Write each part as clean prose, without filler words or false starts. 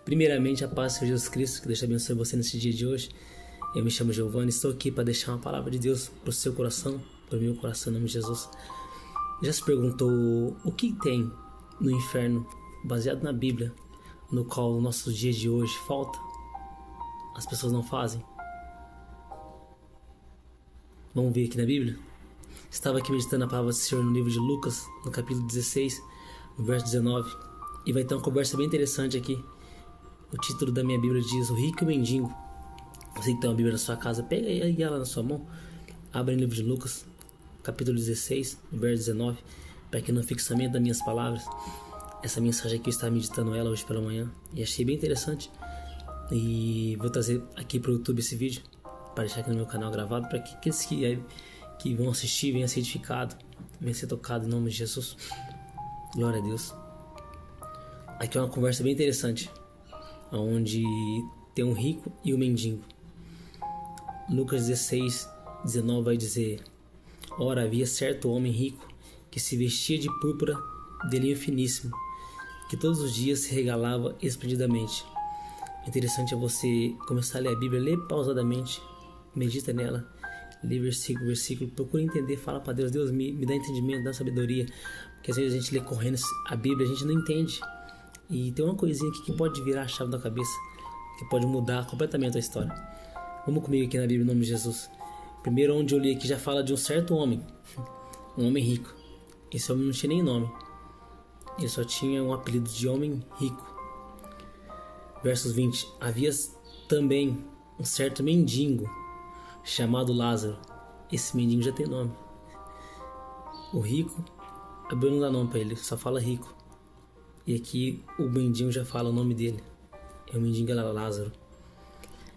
Primeiramente, a paz do Senhor Jesus Cristo, que Deus te abençoe você nesse dia de hoje. Eu me chamo Giovanni, estou aqui para deixar uma palavra de Deus para o seu coração, para o meu coração, em nome de Jesus. Já se perguntou o que tem no inferno, baseado na Bíblia, no qual no nosso dia de hoje falta? As pessoas não fazem? Vamos ver aqui na Bíblia? Estava aqui meditando a palavra do Senhor no livro de Lucas, no capítulo 16, no verso 19. E vai ter uma conversa bem interessante aqui. O título da minha Bíblia diz: O Rico e o Mendigo. Você que tem uma Bíblia na sua casa, pega aí ela na sua mão. Abre o livro de Lucas, capítulo 16, verso 19. Para que não fixamento das minhas palavras. Essa mensagem aqui eu estava meditando ela hoje pela manhã e achei bem interessante. E vou trazer aqui para o YouTube esse vídeo, para deixar aqui no meu canal gravado, para que aqueles que vão assistir venham ser edificados, venham ser tocados em nome de Jesus. Glória a Deus. Aqui é uma conversa bem interessante, onde tem um rico e um mendigo. Lucas 16, 19 vai dizer: Ora, havia certo homem rico que se vestia de púrpura de linho finíssimo, que todos os dias se regalava esplendidamente. Interessante é você começar a ler a Bíblia, ler pausadamente, medita nela, lê versículo, procura entender, fala para Deus: Deus, me dá entendimento, dá sabedoria, porque às vezes a gente lê correndo a Bíblia, a gente não entende, e tem uma coisinha aqui que pode virar a chave da cabeça, que pode mudar completamente a história. Vamos comigo aqui na Bíblia, em nome de Jesus. Primeiro, onde eu li aqui, já fala de um certo homem, um homem rico. Esse homem não tinha nem nome, ele só tinha um apelido de homem rico. Versos 20: Havia também um certo mendigo chamado Lázaro. Esse mendigo já tem nome. O rico, a Bíblia não dá nome para ele, só fala rico. E aqui o mendigo já fala o nome dele. O mendigo era Lázaro,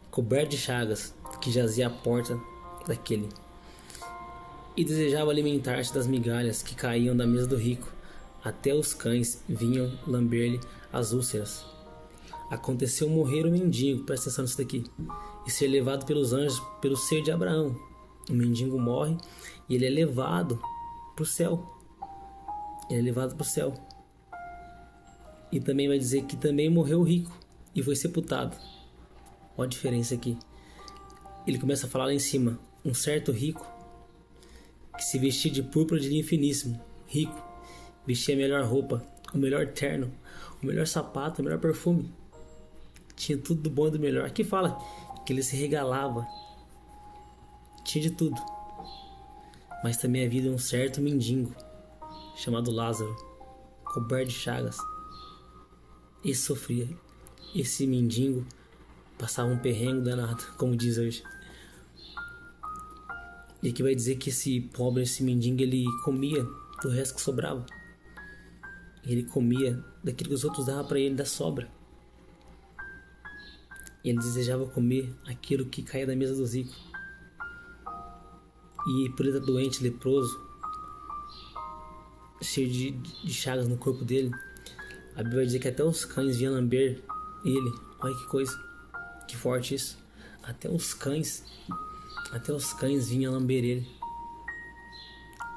coberto de chagas, que jazia à porta daquele, e desejava alimentar-se das migalhas que caíam da mesa do rico. Até os cães vinham lamber-lhe as úlceras. Aconteceu morrer o mendigo, presta atenção nisso daqui, e ser levado pelos anjos pelo seio de Abraão. O mendigo morre e ele é levado para o céu. Ele é levado para o céu. E também vai dizer que também morreu o rico e foi sepultado. Olha a diferença aqui. Ele começa a falar lá em cima: um certo rico que se vestia de púrpura de linho finíssimo. Rico, vestia a melhor roupa, o melhor terno, o melhor sapato, o melhor perfume. Tinha tudo do bom e do melhor. Aqui fala que ele se regalava. Tinha de tudo. Mas também havia um certo mendigo chamado Lázaro, coberto de chagas. Esse sofria. Esse mendigo passava um perrengue danado, como diz hoje. E aqui vai dizer que esse pobre, esse mendigo, ele comia do resto que sobrava. Ele comia daquilo que os outros davam para ele, da sobra. Ele desejava comer aquilo que caía da mesa dos ricos. E por ele estar doente, leproso, cheio de chagas no corpo dele, a Bíblia vai dizer que até os cães vinham lamber ele. Olha que coisa, que forte isso. Até os cães vinham lamber ele.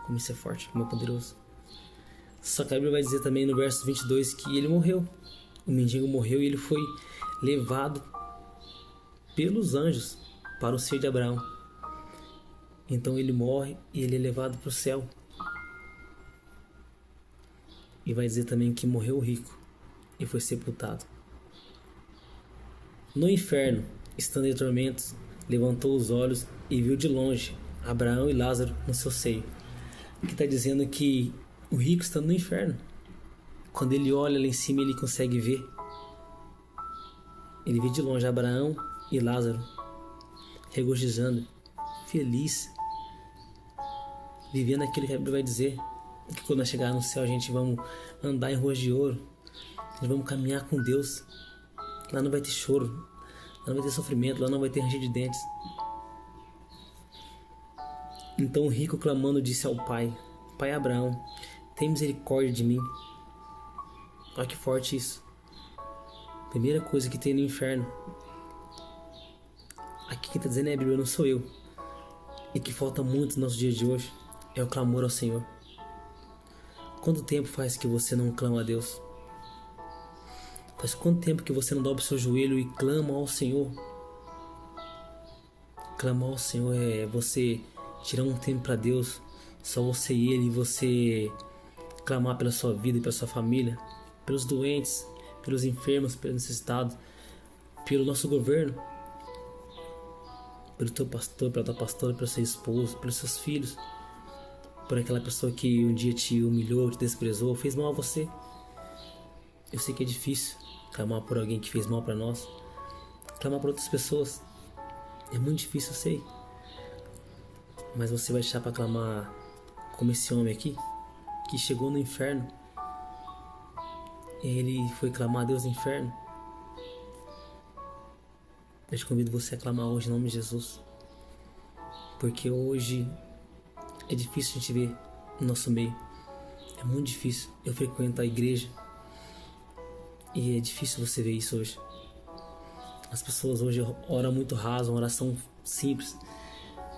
Como isso é forte, como é poderoso. Só que a Bíblia vai dizer também no verso 22 que ele morreu. O mendigo morreu e ele foi levado pelos anjos para o seio de Abraão. Então ele morre e ele é levado para o céu. E vai dizer também que morreu o rico e foi sepultado. No inferno, estando em tormentos, levantou os olhos e viu de longe Abraão e Lázaro no seu seio. Aqui está dizendo que o rico está no inferno. Quando ele olha lá em cima, ele consegue ver. Ele vê de longe Abraão e Lázaro regozijando, feliz, vivendo aquilo que a Bíblia vai dizer, que quando nós chegar no céu a gente vamos andar em ruas de ouro, a gente vamos caminhar com Deus. Lá não vai ter choro, lá não vai ter sofrimento, lá não vai ter ranger de dentes. Então o rico, clamando, disse ao pai: Pai Abraão, tem misericórdia de mim. Olha que forte isso. Primeira coisa que tem no inferno. Aqui quem está dizendo é a Bíblia, não sou eu. E que falta muito no nosso dia de hoje é o clamor ao Senhor. Quanto tempo faz que você não clama a Deus? Faz quanto tempo que você não dobra o seu joelho e clama ao Senhor? Clamar ao Senhor é você tirar um tempo para Deus, só você e Ele, e você clamar pela sua vida e pela sua família, pelos doentes, pelos enfermos, pelos necessitados, pelo nosso governo, pelo teu pastor, pela tua pastora, pelo seu esposo, pelos seus filhos, por aquela pessoa que um dia te humilhou, te desprezou, fez mal a você. Eu sei que é difícil clamar por alguém que fez mal para nós, clamar por outras pessoas. É muito difícil, eu sei. Mas você vai deixar para clamar como esse homem aqui, que chegou no inferno. Ele foi clamar a Deus no inferno. Eu te convido você a clamar hoje em nome de Jesus. Porque hoje é difícil a gente ver no nosso meio. É muito difícil. Eu frequento a igreja e é difícil você ver isso hoje. As pessoas hoje oram muito raso, uma oração simples.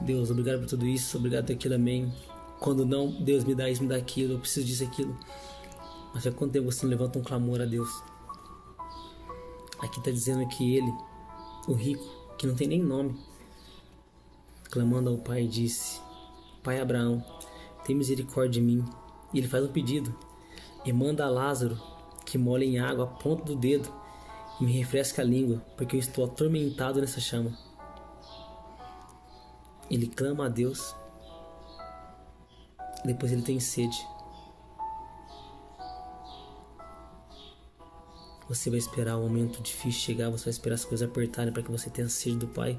Deus, obrigado por tudo isso, obrigado por aquilo, amém. Quando não, Deus me dá isso, me dá aquilo, eu preciso disso, aquilo. Mas há quanto tempo você não levanta um clamor a Deus? Aqui está dizendo que ele, o rico, que não tem nem nome, clamando ao Pai, disse: Pai Abraão, tem misericórdia de mim. E ele faz um pedido e manda a Lázaro que molhe em água a ponta do dedo e me refresca a língua, porque eu estou atormentado nessa chama. Ele clama a Deus. Depois ele tem sede. Você vai esperar o momento difícil chegar, você vai esperar as coisas apertarem para que você tenha sede do Pai,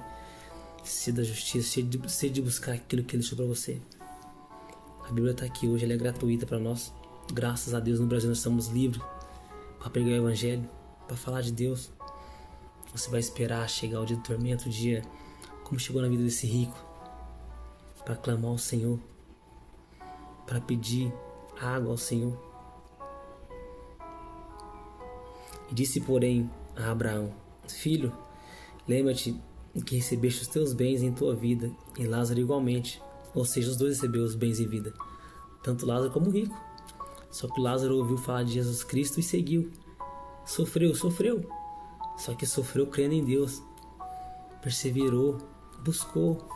sede da justiça, sede de buscar aquilo que Ele deixou para você. A Bíblia está aqui hoje, ela é gratuita para nós. Graças a Deus, no Brasil nós estamos livres para pregar o Evangelho, para falar de Deus. Você vai esperar chegar o dia do tormento, o dia como chegou na vida desse rico, para clamar ao Senhor, para pedir água ao Senhor. E disse, porém, a Abraão: Filho, lembra-te que recebeste os teus bens em tua vida, e Lázaro igualmente. Ou seja, os dois receberam os bens em vida, tanto Lázaro como o rico. Só que Lázaro ouviu falar de Jesus Cristo e seguiu. Sofreu, só que sofreu crendo em Deus. Perseverou, buscou,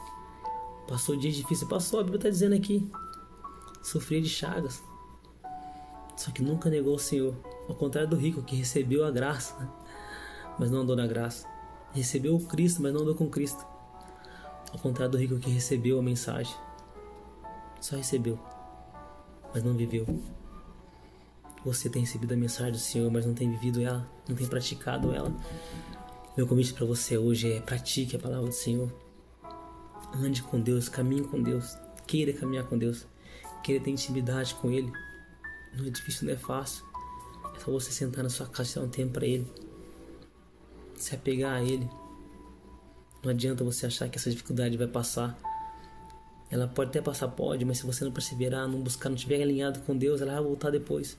passou dias difíceis, passou, a Bíblia está dizendo aqui. Sofria de chagas, só que nunca negou o Senhor. Ao contrário do rico, que recebeu a graça, mas não andou na graça. Recebeu o Cristo, mas não andou com Cristo. Ao contrário do rico, que recebeu a mensagem, só recebeu, mas não viveu. Você tem recebido a mensagem do Senhor, mas não tem vivido ela, não tem praticado ela. Meu convite para você hoje é: pratique a palavra do Senhor. Ande com Deus, caminhe com Deus. Queira caminhar com Deus. Queira ter intimidade com Ele. Não é difícil, não é fácil. É só você sentar na sua casa e dar um tempo para Ele. Se apegar a Ele. Não adianta você achar que essa dificuldade vai passar. Ela pode até passar, pode, mas se você não perseverar, não buscar, não estiver alinhado com Deus, ela vai voltar depois.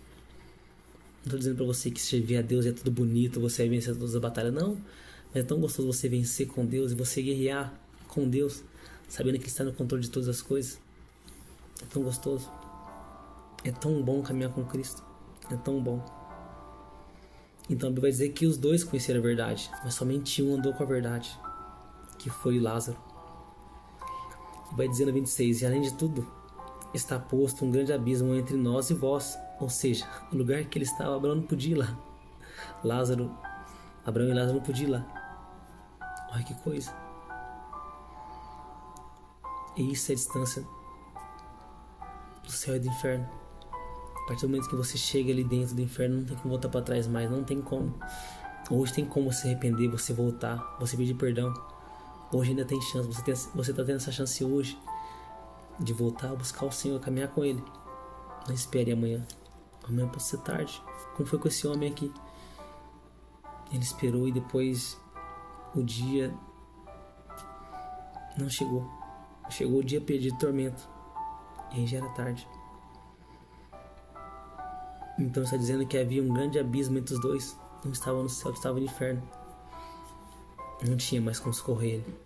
Não estou dizendo para você que servir a Deus é tudo bonito, você vai vencer todas as batalhas, não. Mas é tão gostoso você vencer com Deus e você guerrear com Deus, sabendo que Ele está no controle de todas as coisas. É tão gostoso. É tão bom caminhar com Cristo. É tão bom. Então a Bíblia vai dizer que os dois conheceram a verdade, mas somente um andou com a verdade, que foi Lázaro. E vai dizer no 26: E além de tudo, está posto um grande abismo entre nós e vós. Ou seja, o lugar que ele estava, Abraão não podia ir lá. Abraão e Lázaro não podiam ir lá. Olha que coisa. E isso é a distância do céu e do inferno. A partir do momento que você chega ali dentro do inferno, não tem como voltar para trás mais, não tem como. Hoje tem como você arrepender, você voltar, você pedir perdão. Hoje ainda tem chance, você está tendo essa chance hoje de voltar a buscar o Senhor, caminhar com Ele. Não espere amanhã. Amanhã pode ser tarde, como foi com esse homem aqui. Ele esperou e depois o dia não chegou. Chegou o dia perdido, tormento. E aí já era tarde. Então está dizendo que havia um grande abismo entre os dois. Um estava no céu, estava no inferno. Não tinha mais como socorrer ele.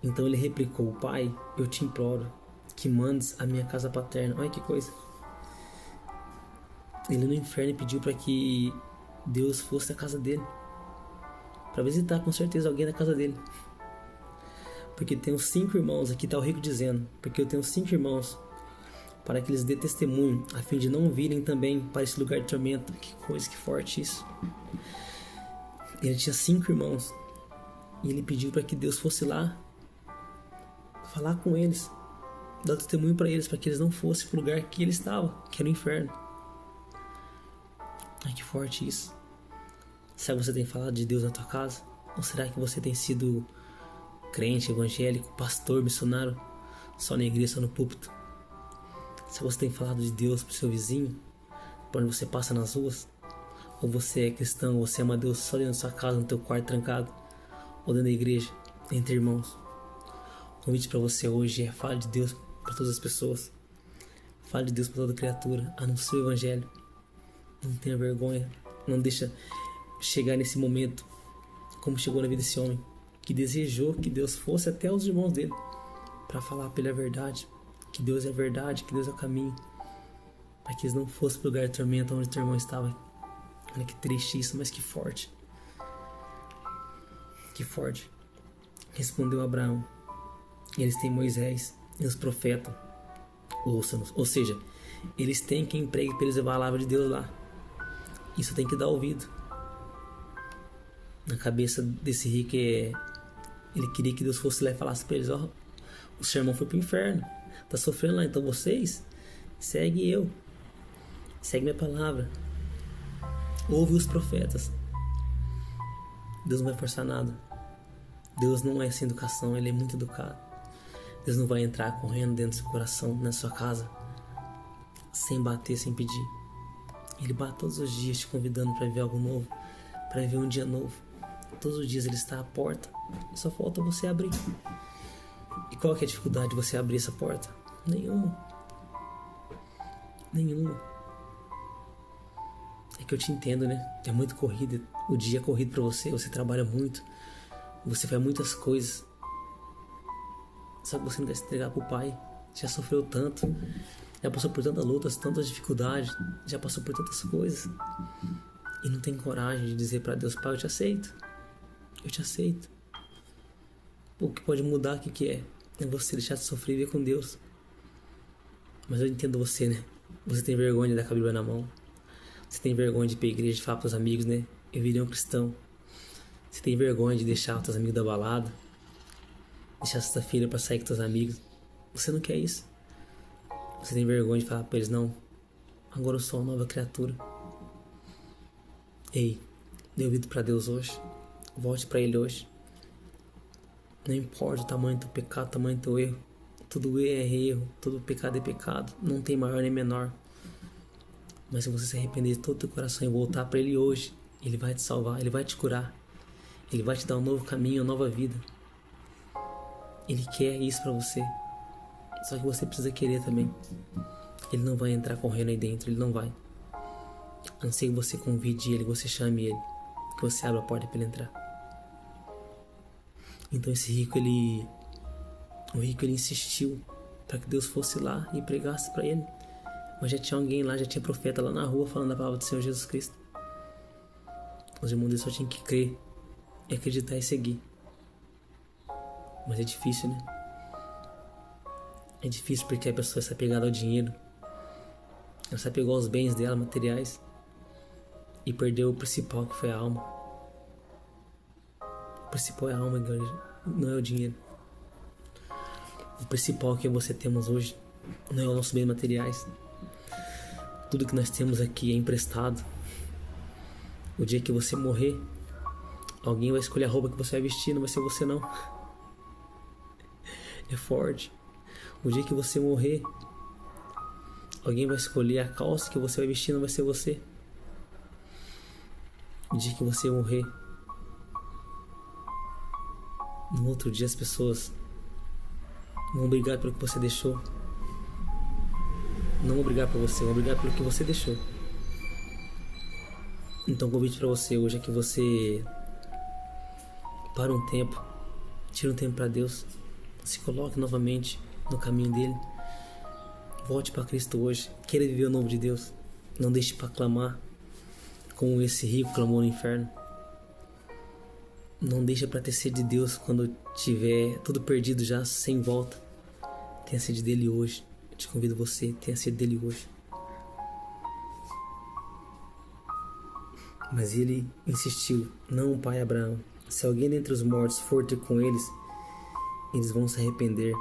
Então ele replicou: Pai, eu te imploro que mandes a minha casa paterna. Olha que coisa. Ele no inferno pediu para que Deus fosse à casa dele, para visitar com certeza alguém na casa dele. Porque tenho 5 irmãos, aqui está o rico dizendo, porque eu tenho 5 irmãos, para que eles dê testemunho, a fim de não virem também para esse lugar de tormento. Que coisa, que forte isso. Ele tinha 5 irmãos, e ele pediu para que Deus fosse lá, falar com eles, dar testemunho para eles, para que eles não fossem para o lugar que ele estava, que era o inferno. Ai, que forte isso. Será que você tem falado de Deus na tua casa? Ou será que você tem sido crente, evangélico, pastor, missionário, só na igreja, só no púlpito? Se você tem falado de Deus pro seu vizinho, por onde você passa nas ruas, ou você é cristão, ou você ama Deus só dentro da sua casa, no teu quarto trancado, ou dentro da igreja, entre irmãos. O convite para você hoje é: fale de Deus para todas as pessoas, fale de Deus para toda criatura, anuncie o evangelho. Não tenha vergonha, não deixa chegar nesse momento como chegou na vida desse homem, que desejou que Deus fosse até os irmãos dele para falar para ele a verdade, que Deus é a verdade, que Deus é o caminho, para que eles não fossem para o lugar de tormento onde teu irmão estava. Olha que triste isso, mas que forte. Que forte. Respondeu Abraão: eles têm Moisés e os profetas, ouça-nos. Ou seja, eles têm quem pregue para eles levar a palavra de Deus lá. Isso tem que dar ouvido. Na cabeça desse rico ele queria que Deus fosse lá e falasse para eles: ó, o seu irmão foi pro inferno, tá sofrendo lá, então vocês segue eu, segue minha palavra, ouve os profetas. Deus não vai forçar nada. Deus não é sem educação, ele é muito educado. Deus não vai entrar correndo dentro do seu coração, na sua casa, sem bater, sem pedir. Ele bate todos os dias te convidando para ver algo novo, para ver um dia novo. Todos os dias ele está à porta, só falta você abrir. E qual que é a dificuldade de você abrir essa porta? Nenhuma. É que eu te entendo, né? É muito corrido, o dia é corrido para você, você trabalha muito, você faz muitas coisas. Só que você não quer se entregar pro Pai. Já sofreu tanto, já passou por tantas lutas, tantas dificuldades, já passou por tantas coisas, e não tem coragem de dizer para Deus: Pai, eu te aceito. Eu te aceito. O que pode mudar, o que é? É você deixar de sofrer e ver com Deus. Mas eu entendo você, né? Você tem vergonha de dar com a Bíblia na mão. Você tem vergonha de ir pra igreja, de falar pros amigos, né? Eu virei um cristão. Você tem vergonha de deixar os teus amigos da balada, deixar sexta-feira pra sair com teus amigos. Você não quer isso. Você tem vergonha de falar pra eles: não, agora eu sou uma nova criatura. Ei, dê ouvido pra Deus hoje. Volte para Ele hoje. Não importa o tamanho do teu pecado, o tamanho do teu erro. Todo erro é erro, todo pecado é pecado. Não tem maior nem menor. Mas se você se arrepender de todo o teu coração e voltar para Ele hoje, Ele vai te salvar, Ele vai te curar. Ele vai te dar um novo caminho, uma nova vida. Ele quer isso para você. Só que você precisa querer também. Ele não vai entrar correndo aí dentro, Ele não vai. A não ser que você convide Ele, que você chame Ele, que você abra a porta para Ele entrar. Então esse rico, ele insistiu para que Deus fosse lá e pregasse para ele. Mas já tinha alguém lá, já tinha profeta lá na rua falando a palavra do Senhor Jesus Cristo. Os irmãos dele só tinham que crer, e acreditar e seguir. Mas é difícil, né? É difícil porque a pessoa está apegada ao dinheiro. Ela se apegou aos bens dela, materiais, e perdeu o principal, que foi a alma. O principal é a alma, não é o dinheiro. O principal que você temos hoje não é os nossos bens materiais. Tudo que nós temos aqui é emprestado. O dia que você morrer, alguém vai escolher a roupa que você vai vestir, não vai ser você não. É forte. O dia que você morrer, alguém vai escolher a calça que você vai vestir, não vai ser você. O dia que você morrer, no outro dia as pessoas vão brigar pelo que você deixou. Não vão brigar por você, vão brigar pelo que você deixou. Então o convite para você hoje é que você para um tempo, tire um tempo para Deus, se coloque novamente no caminho dele, volte para Cristo hoje, queira viver o novo de Deus, não deixe para clamar como esse rico clamou no inferno. Não deixa para ter sede de Deus quando tiver tudo perdido já, sem volta. Tenha sede dele hoje. Eu te convido você, tenha sede dele hoje. Mas ele insistiu: não, pai Abraão, se alguém dentre os mortos for ter com eles, eles vão se arrepender.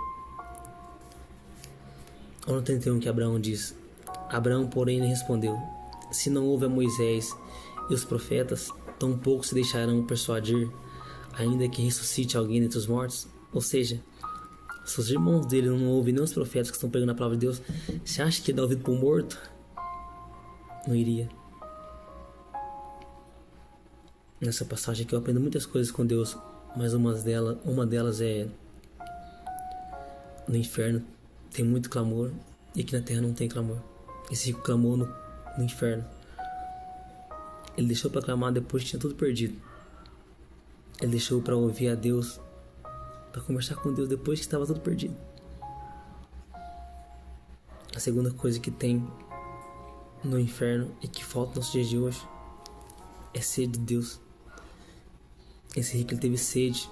Olha no 31 que Abraão diz: Abraão, porém, lhe respondeu: se não houve a Moisés e os profetas, tampouco se deixarão persuadir, ainda que ressuscite alguém dentre os mortos. Ou seja, se os irmãos dele não ouvem nem os profetas que estão pregando a palavra de Deus, você acha que ia dar ouvido para o morto? Não iria. Nessa passagem aqui eu aprendo muitas coisas com Deus, mas uma delas é: no inferno tem muito clamor e aqui na terra não tem clamor. Esse rico clamou no inferno. Ele deixou para clamar depois que tinha tudo perdido. Ele deixou para ouvir a Deus, para conversar com Deus depois que estava tudo perdido. A segunda coisa que tem no inferno e que falta nos dias de hoje é sede de Deus. Esse rico, ele teve sede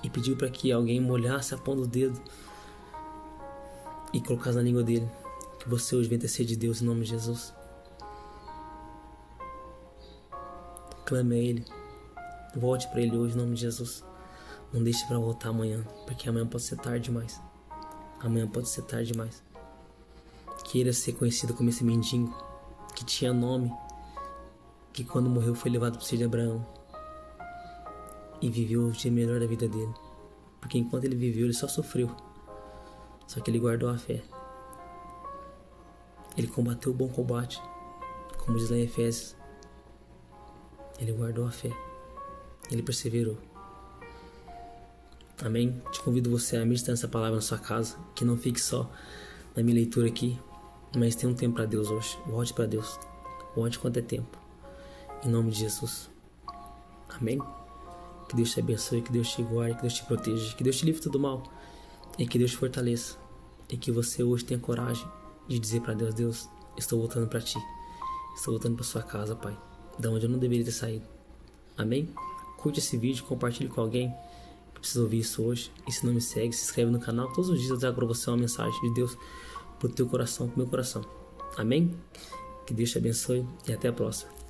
e pediu para que alguém molhasse a ponta do dedo e colocasse na língua dele. Que você hoje venha ter sede de Deus em nome de Jesus. Clame a Ele. Volte para Ele hoje em nome de Jesus. Não deixe para voltar amanhã, porque amanhã pode ser tarde demais. Amanhã pode ser tarde demais. Queira ser conhecido como esse mendigo que tinha nome, que quando morreu foi levado para o seio de Abraão e viveu o dia melhor da vida dele. Porque enquanto ele viveu, ele só sofreu. Só que ele guardou a fé. Ele combateu o bom combate, como diz lá em Efésios. Ele guardou a fé. Ele perseverou. Amém? Te convido você a meditar essa palavra na sua casa, que não fique só na minha leitura aqui, mas tenha um tempo para Deus hoje. Volte para Deus. Volte quanto é tempo. Em nome de Jesus. Amém? Que Deus te abençoe, que Deus te guarde, que Deus te proteja, que Deus te livre de todo mal e que Deus te fortaleça. E que você hoje tenha coragem de dizer para Deus: Deus, estou voltando para Ti. Estou voltando para sua casa, Pai, da onde eu não deveria ter saído. Amém? Curte esse vídeo, compartilhe com alguém que precisa ouvir isso hoje. E se não me segue, se inscreve no canal. Todos os dias eu trago para você uma mensagem de Deus pro teu coração, pro meu coração. Amém? Que Deus te abençoe e até a próxima.